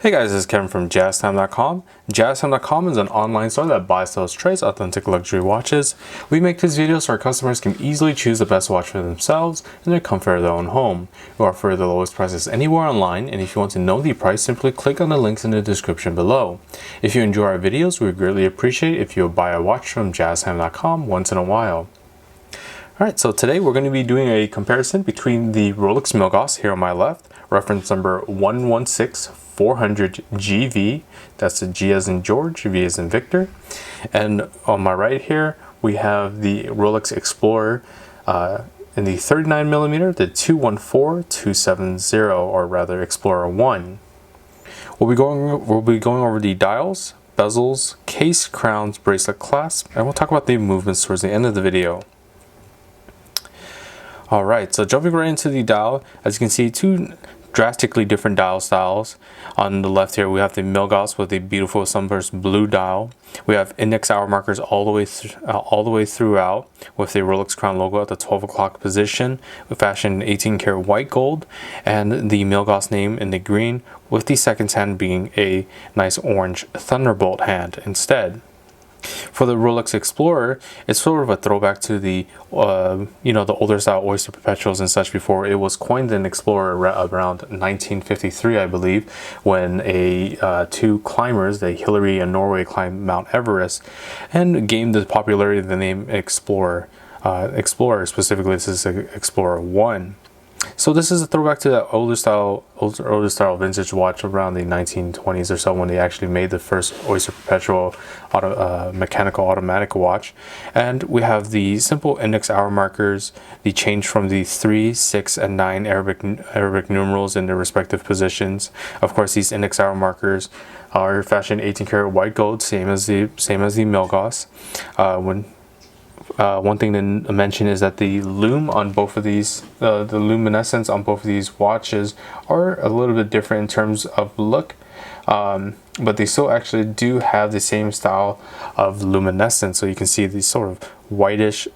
Hey guys, this is Kevin from JazTime.com. JazTime.com is an online store that buys, sells, trades authentic luxury watches. We make these videos so our customers can easily choose the best watch for themselves in their comfort of their own home. We offer the lowest prices anywhere online, and if you want to know the price, simply click on the links in the description below. If you enjoy our videos, we would greatly appreciate if you would buy a watch from JazTime.com once in a while. Alright, so today we're going to be doing a comparison between the Rolex Milgauss here on my left, reference number 116400GV, that's the G as in George, V as in Victor, and on my right here we have the Rolex Explorer in the 39mm, the 214270, or rather Explorer I. We'll be going over the dials, bezels, case, crowns, bracelet, clasp, and we'll talk about the movements towards the end of the video. Alright, so jumping right into the dial, as you can see, two drastically different dial styles. On the left here we have the Milgauss with a beautiful sunburst blue dial. We have index hour markers all the way throughout with the Rolex crown logo at the 12 o'clock position, with fashioned 18 karat white gold, and the Milgauss name in the green, with the second hand being a nice orange thunderbolt hand instead. For the Rolex Explorer, it's sort of a throwback to the the older style oyster perpetuals and such before it was coined an Explorer around 1953, I believe, when two climbers, the Hillary and Norway, climbed Mount Everest and gained the popularity of the name Explorer. Specifically, this is Explorer I. So this is a throwback to that older style vintage watch around the 1920s or so, when they actually made the first oyster perpetual mechanical automatic watch. And we have the simple index hour markers, the change from the 3, 6, and 9 Arabic numerals in their respective positions. Of course, these index hour markers are fashioned 18 karat white gold, same as the Milgauss. One thing to mention is that the lume on both of these, the luminescence on both of these watches are a little bit different in terms of look, but they still actually do have the same style of luminescence. So you can see these sort of whitish,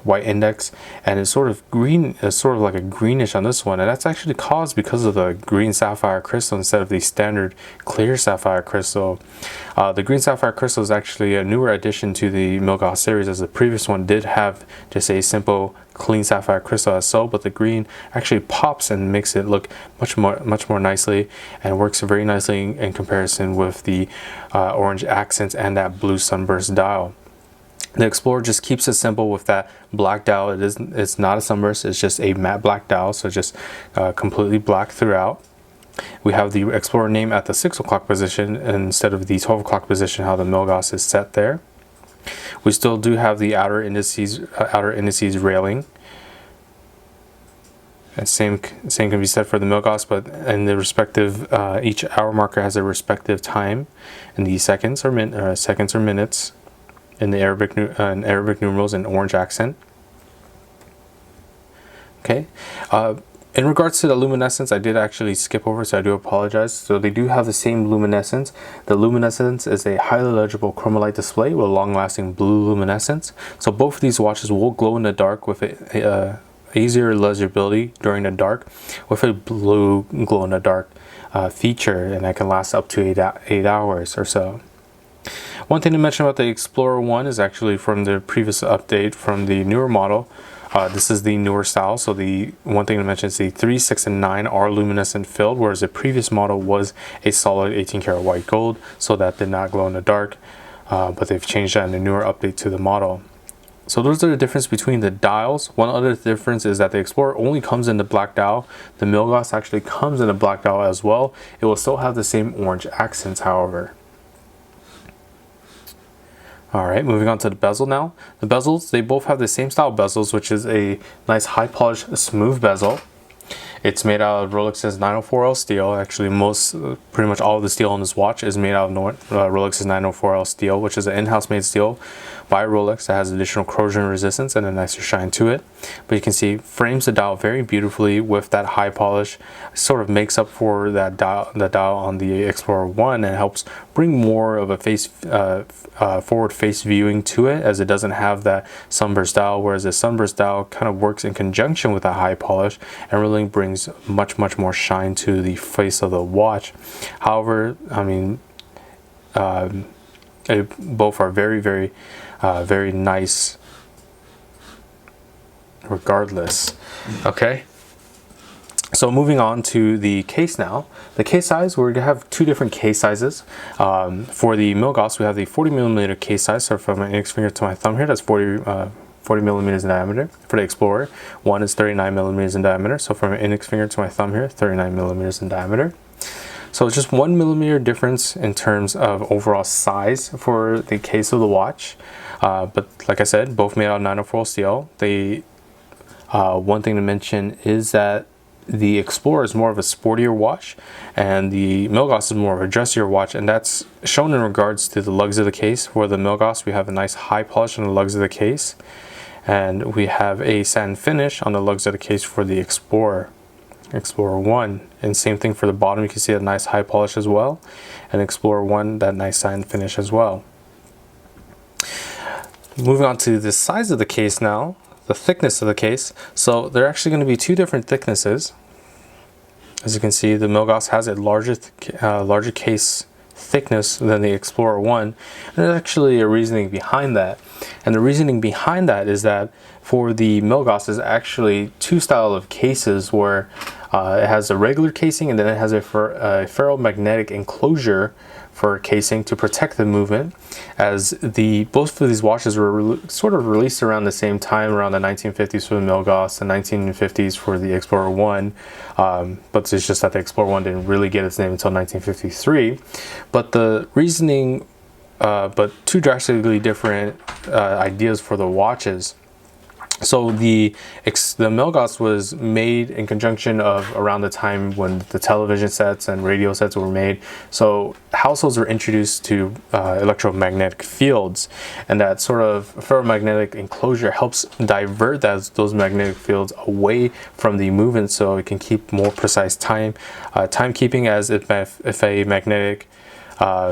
white index, and it's sort of green, it's sort of like a greenish on this one, and that's actually caused because of the green sapphire crystal instead of the standard clear sapphire crystal. The green sapphire crystal is actually a newer addition to the Milgauss series, as the previous one did have just a simple clean sapphire crystal as so, but the green actually pops and makes it look much more nicely, and works very nicely in comparison with the orange accents and that blue sunburst dial. The Explorer just keeps it simple with that black dial. It's not a sunburst, it's just a matte black dial, so just completely black throughout. We have the Explorer name at the 6 o'clock position instead of the 12 o'clock position, how the Milgauss is set there. We still do have the outer indices railing. And same can be said for the Milgauss, but in the respective each hour marker has a respective time, and the seconds or minutes in the Arabic numerals and orange accent. Okay. In regards to the luminescence, I did actually skip over, so I do apologize. So they do have the same luminescence. The luminescence is a highly legible chromolite display with long-lasting blue luminescence. So both of these watches will glow in the dark with easier legibility during the dark, with a blue glow-in-the-dark feature, and that can last up to 8 hours or so. One thing to mention about the Explorer I is actually from the previous update from the newer model. This is the newer style, so the one thing to mention is the 3, 6, and 9 are luminescent filled, whereas the previous model was a solid 18 karat white gold, so that did not glow in the dark, but they've changed that in the newer update to the model. So those are the difference between the dials. One other difference is that the Explorer only comes in the black dial. The Milgauss actually comes in a black dial as well. It will still have the same orange accents, however. Alright, moving on to the bezel now. The bezels, they both have the same style bezels, which is a nice high polished smooth bezel. It's made out of Rolex's 904L steel. Actually, pretty much all of the steel on this watch is made out of Rolex's 904L steel, which is an in-house made steel by Rolex that has additional corrosion resistance and a nicer shine to it. But you can see frames the dial very beautifully with that high polish. Sort of makes up for that the dial on the Explorer I, and helps bring more of a forward face viewing to it, as it doesn't have that sunburst dial, whereas the sunburst dial kind of works in conjunction with a high polish and really detailing brings much more shine to the face of the watch. However, I mean, both are very nice regardless. Okay, so moving on to the case now. The case size, we're going to have two different case sizes. For the Milgauss, we have the 40mm case size, so from my index finger to my thumb here, that's 40 millimeters in diameter. For the Explorer I is 39 millimeters in diameter, so from my index finger to my thumb here, 39 millimeters in diameter. So it's just 1 millimeter difference in terms of overall size for the case of the watch. But like I said, both made out of 904 steel. One thing to mention is that the Explorer is more of a sportier watch, and the Milgauss is more of a dressier watch, and that's shown in regards to the lugs of the case. For the Milgauss, we have a nice high polish on the lugs of the case, and we have a satin finish on the lugs of the case for the Explorer I. And same thing for the bottom, you can see a nice high polish as well, and Explorer I, that nice satin finish as well. Moving on to the size of the case now, the thickness of the case. So there are actually going to be two different thicknesses. As you can see, the Milgauss has a larger case thickness than the Explorer I, and there's actually a reasoning behind that. And the reasoning behind that is that for the Milgauss, there's actually two styles of cases where it has a regular casing, and then it has a ferromagnetic enclosure for casing to protect the movement, as both of these watches were sort of released around the same time, around the 1950s for the Milgauss, the 1950s for the Explorer I, but it's just that the Explorer I didn't really get its name until 1953. But the reasoning, but two drastically different ideas for the watches. So the Milgauss was made in conjunction of around the time when the television sets and radio sets were made. So households were introduced to electromagnetic fields, and that sort of ferromagnetic enclosure helps divert those magnetic fields away from the movement, so it can keep more precise timekeeping, as if a magnetic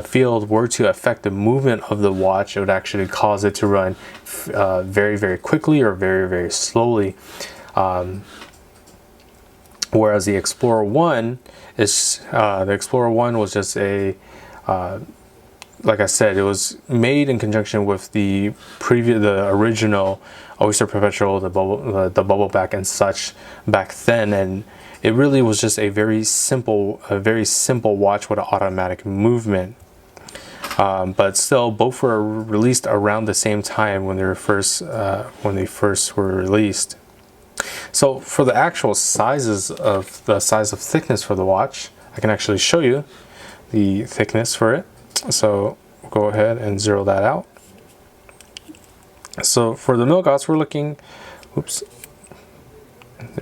field were to affect the movement of the watch, it would actually cause it to run very quickly or very slowly. Whereas the Explorer I was just like I said, it was made in conjunction with the original Oyster Perpetual, the bubble back and such back then, and it really was just a very simple watch with an automatic movement. But still, both were released around the same time when they first were released. So for the actual sizes of the size of thickness for the watch, I can actually show you the thickness for it. So we'll go ahead and zero that out. So for the Milgauss, we're looking, let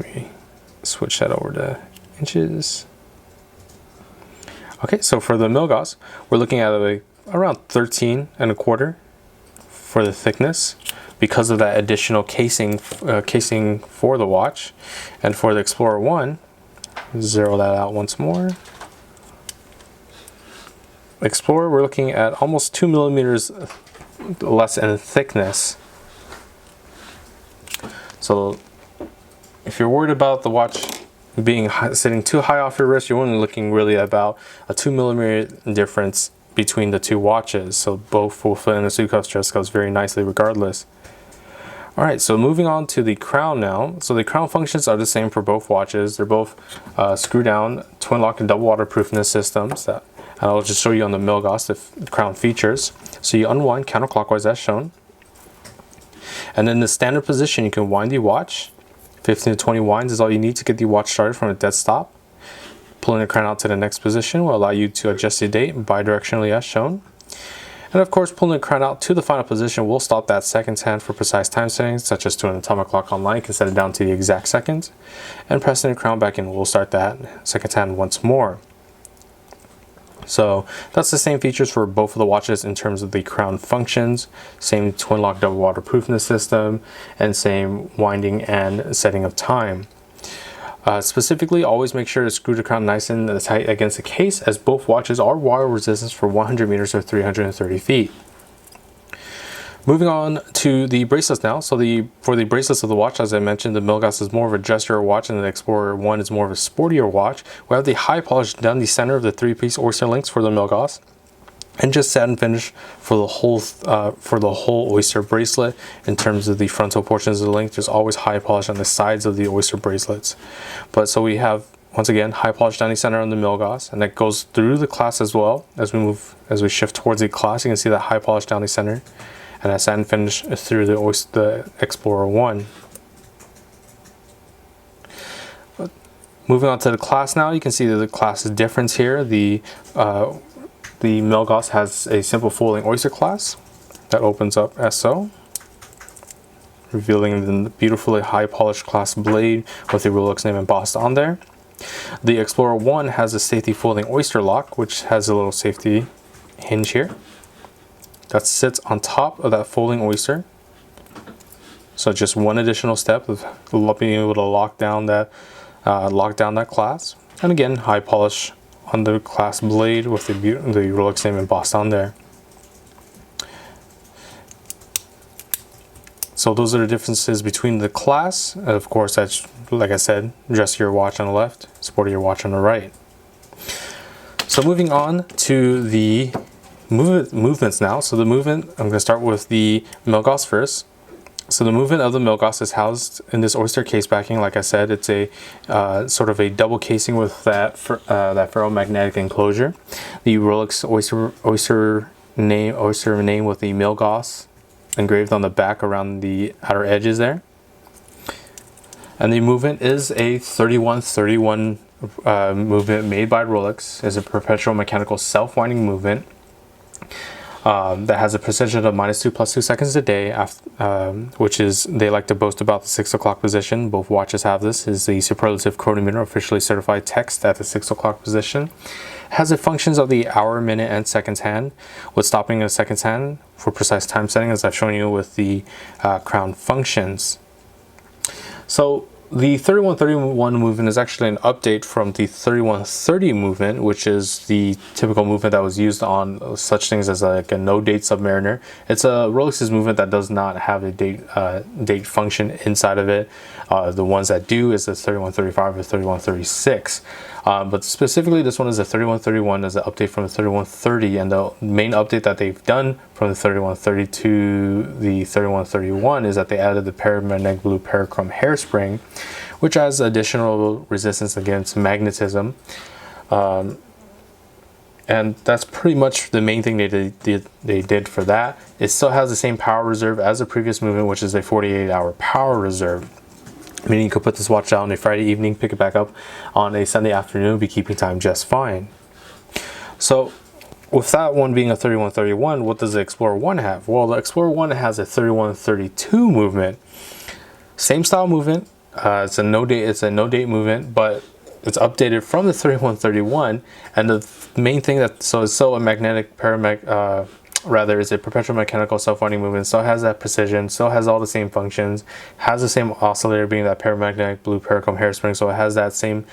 me switch that over to inches. Okay, so for the Milgauss, we're looking at around 13 1/4 for the thickness, because of that additional casing for the watch. And for the Explorer I, zero that out once more. Explorer, we're looking at almost 2 millimeters less in thickness. So if you're worried about the watch sitting too high off your wrist, you're only looking really about a 2 millimeter difference between the two watches. So both will fit in the suit cuffs, dress cuffs very nicely regardless. Alright, so moving on to the crown now. So the crown functions are the same for both watches. They're both screw down, twin lock and double waterproofness systems. And I'll just show you on the Milgauss the crown features. So you unwind counterclockwise as shown. And in the standard position, you can wind the watch. 15 to 20 winds is all you need to get the watch started from a dead stop. Pulling the crown out to the next position will allow you to adjust the date bidirectionally as shown. And of course, pulling the crown out to the final position will stop that seconds hand for precise time settings, such as to an atomic clock online. You can set it down to the exact second. And pressing the crown back in will start that seconds hand once more. So that's the same features for both of the watches in terms of the crown functions. Same twin lock double waterproofness system, and same winding and setting of time. Specifically, always make sure to screw the crown nice and tight against the case, as both watches are water resistant for 100 meters or 330 feet. Moving on to the bracelets now. So for the bracelets of the watch, as I mentioned, the Milgauss is more of a dressier watch and the Explorer I is more of a sportier watch. We have the high polish down the center of the 3-piece oyster links for the Milgauss, and just satin finish for the whole oyster bracelet. In terms of the frontal portions of the link, there's always high polish on the sides of the oyster bracelets. But so we have, once again, high polish down the center on the Milgauss, and that goes through the clasp as well. As we shift towards the clasp, you can see that high polish down the center, and a satin finish through the Explorer I. Moving on to the clasp now, you can see that the clasp difference here. The Milgauss has a simple folding oyster clasp that opens up as so, revealing the beautifully high polished clasp blade with the Rolex name embossed on there. The Explorer I has a safety folding oyster lock, which has a little safety hinge here that sits on top of that folding oyster. So just one additional step of being able to lock down that clasp. And again, high polish on the clasp blade with the Rolex name embossed on there. So those are the differences between the clasp. And of course, that's, like I said, dressier watch on the left, sportier watch on the right. So moving on to the movements now. So the movement, I'm going to start with the Milgauss first. So the movement of the Milgauss is housed in this oyster case backing. Like I said, it's a sort of a double casing with that ferromagnetic enclosure. The Rolex oyster name with the Milgauss engraved on the back around the outer edges there. And the movement is a 3131 movement made by Rolex. It's a perpetual mechanical self-winding movement that has a precision of -2 + 2 seconds a day, which is, they like to boast about the 6 o'clock position. Both watches have this. Is the superlative chronometer officially certified text at the 6 o'clock position. It has the functions of the hour, minute, and seconds hand, with stopping a seconds hand for precise time setting, as I've shown you with the crown functions. So the 3131 movement is actually an update from the 3130 movement, which is the typical movement that was used on such things as like a no-date Submariner. It's a Rolex's movement that does not have a date function inside of it. The ones that do is the 3135 or 3136. But specifically, this one is a 3131 as an update from the 3130, and the main update that they've done from the 3130 to the 3131 is that they added the paramagnetic blue parachrome hairspring, which has additional resistance against magnetism. And that's pretty much the main thing they did for that. It still has the same power reserve as the previous movement, which is a 48-hour power reserve. Meaning you could put this watch out on a Friday evening, pick it back up on a Sunday afternoon, be keeping time just fine. So with that one being a 3131, what does the Explorer I have? Well, the Explorer I has a 3132 movement. Same style movement. It's a no-date movement, but it's updated from the 3131. And the main thing it's still a magnetic is a perpetual mechanical self-winding movement. Still has that precision, still has all the same functions, has the same oscillator being that paramagnetic blue parachrome hairspring, so it has that same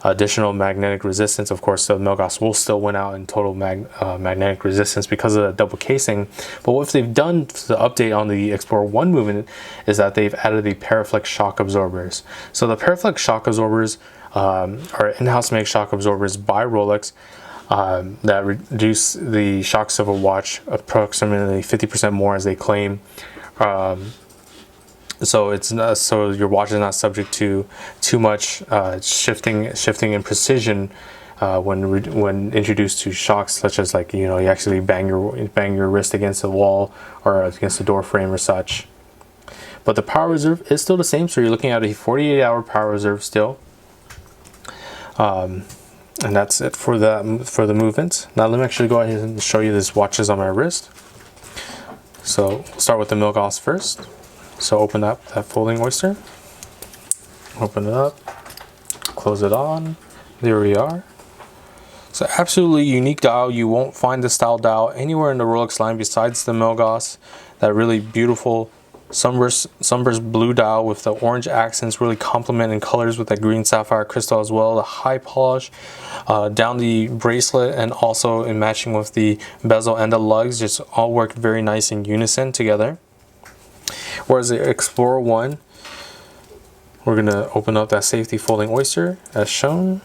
additional magnetic resistance. Of course, the Milgauss will still win out in total magnetic resistance because of that double casing. But what they've done to the update on the Explorer I movement is that they've added the Paraflex shock absorbers. So the Paraflex shock absorbers are in-house made shock absorbers by Rolex. That reduce the shocks of a watch approximately 50% more, as they claim. So it's not, so your watch is not subject to too much shifting in precision when introduced to shocks, such as, like, you actually bang your wrist against the wall or against the door frame or such. But the power reserve is still the same, so you're looking at a 48-hour power reserve still. And that's it for the movement. Now let me actually go ahead and show you these watches on my wrist. So we'll start with the Milgauss first. So open up that folding oyster. Open it up. Close it on. There we are. So absolutely unique dial. You won't find this style dial anywhere in the Rolex line besides the Milgauss. That really beautiful sunburst blue dial with the orange accents, really complementing colors with that green sapphire crystal as well. The high polish down the bracelet, and also in matching with the bezel and the lugs, just all work very nice in unison together. Whereas the Explorer I, we're going to open up that safety folding oyster as shown.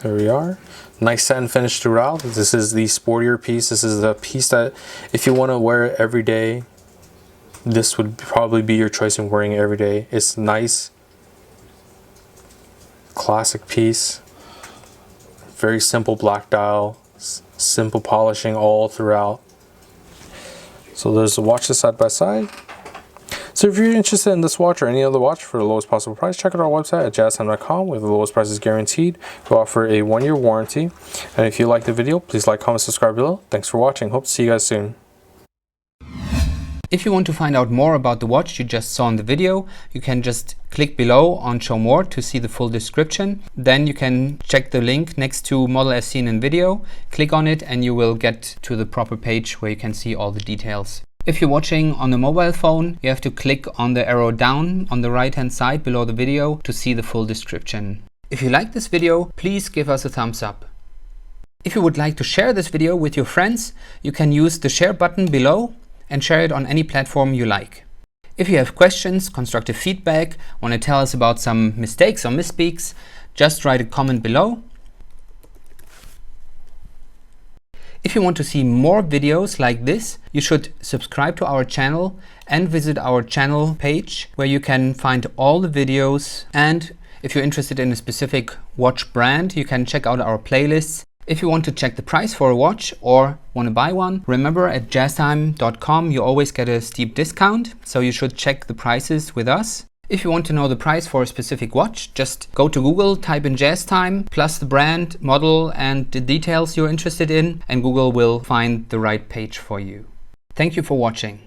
There we are. Nice satin finish throughout. This is the sportier piece. This is the piece that if you want to wear it every day, this would probably be your choice in wearing it every day. It's nice, classic piece. Very simple black dial, simple polishing all throughout. So there's the watch side by side. So if you're interested in this watch or any other watch for the lowest possible price, check out our website at JazTime.com. We have the lowest prices guaranteed. We offer a 1-year warranty. And if you like the video, please like, comment, subscribe below. Thanks for watching. Hope to see you guys soon. If you want to find out more about the watch you just saw in the video, you can just click below on Show More to see the full description. Then you can check the link next to model as seen in video, click on it and you will get to the proper page where you can see all the details. If you're watching on a mobile phone, you have to click on the arrow down on the right hand side below the video to see the full description. If you like this video, please give us a thumbs up. If you would like to share this video with your friends, you can use the share button below and share it on any platform you like. If you have questions, constructive feedback, want to tell us about some mistakes or misspeaks, just write a comment below. If you want to see more videos like this, you should subscribe to our channel and visit our channel page where you can find all the videos. And if you're interested in a specific watch brand, you can check out our playlists. If you want to check the price for a watch or want to buy one, remember at JazTime.com you always get a steep discount, so you should check the prices with us. If you want to know the price for a specific watch, just go to Google, type in JazTime, plus the brand, model and the details you're interested in, and Google will find the right page for you. Thank you for watching.